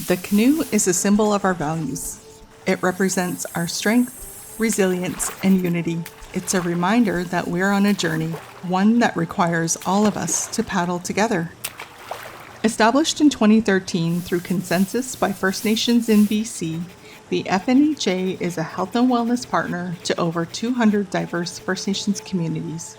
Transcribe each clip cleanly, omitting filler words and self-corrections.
The canoe is a symbol of our values. It represents our strength, resilience, and unity. It's a reminder that we're on a journey, one that requires all of us to paddle together. Established in 2013 through consensus by First Nations in BC, the FNHA is a health and wellness partner to over 200 diverse First Nations communities.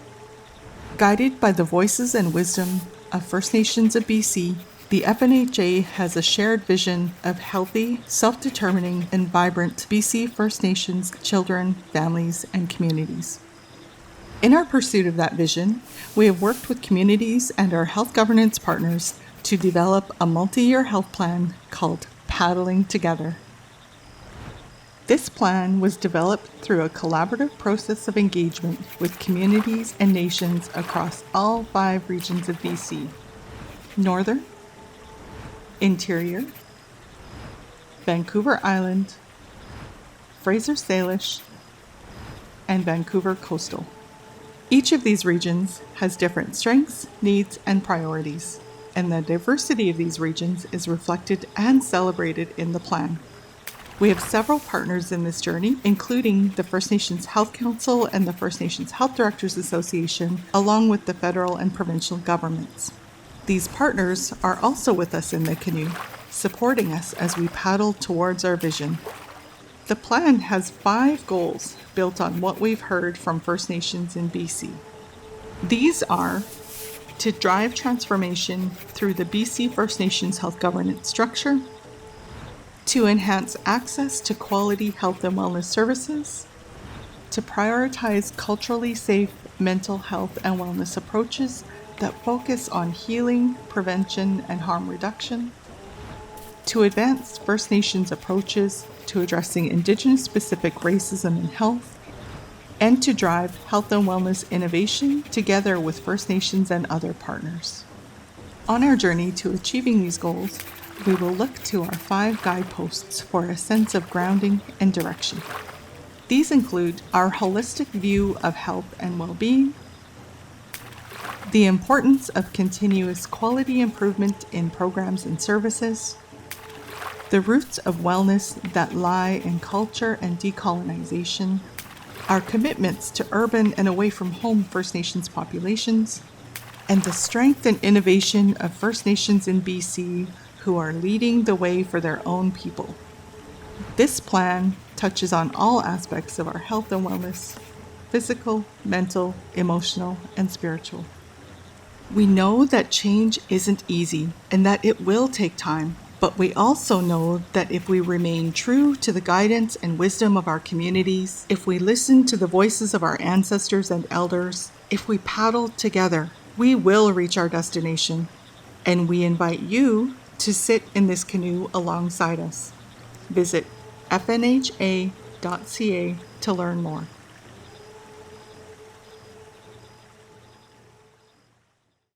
Guided by the voices and wisdom of First Nations of BC, the FNHA has a shared vision of healthy, self-determining, and vibrant BC First Nations children, families, and communities. In our pursuit of that vision, we have worked with communities and our health governance partners to develop a multi-year health plan called Paddling Together. This plan was developed through a collaborative process of engagement with communities and nations across all 5 regions of BC: Northern, Interior, Vancouver Island, Fraser Salish, and Vancouver Coastal. Each of these regions has different strengths, needs, and priorities, and the diversity of these regions is reflected and celebrated in the plan. We have several partners in this journey, including the First Nations Health Council and the First Nations Health Directors Association, along with the federal and provincial governments. These partners are also with us in the canoe, supporting us as we paddle towards our vision. The plan has 5 goals built on what we've heard from First Nations in BC. These are to drive transformation through the BC First Nations health governance structure, to enhance access to quality health and wellness services, to prioritize culturally safe mental health and wellness approaches that focus on healing, prevention, and harm reduction, to advance First Nations approaches to addressing Indigenous-specific racism in health, and to drive health and wellness innovation together with First Nations and other partners. On our journey to achieving these goals, we will look to our 5 guideposts for a sense of grounding and direction. These include our holistic view of health and well-being, the importance of continuous quality improvement in programs and services, the roots of wellness that lie in culture and decolonization, our commitments to urban and away from home First Nations populations, and the strength and innovation of First Nations in BC who are leading the way for their own people. This plan touches on all aspects of our health and wellness: physical, mental, emotional, and spiritual. We know that change isn't easy and that it will take time, but we also know that if we remain true to the guidance and wisdom of our communities, if we listen to the voices of our ancestors and elders, if we paddle together, we will reach our destination. And we invite you to sit in this canoe alongside us. Visit fnha.ca to learn more.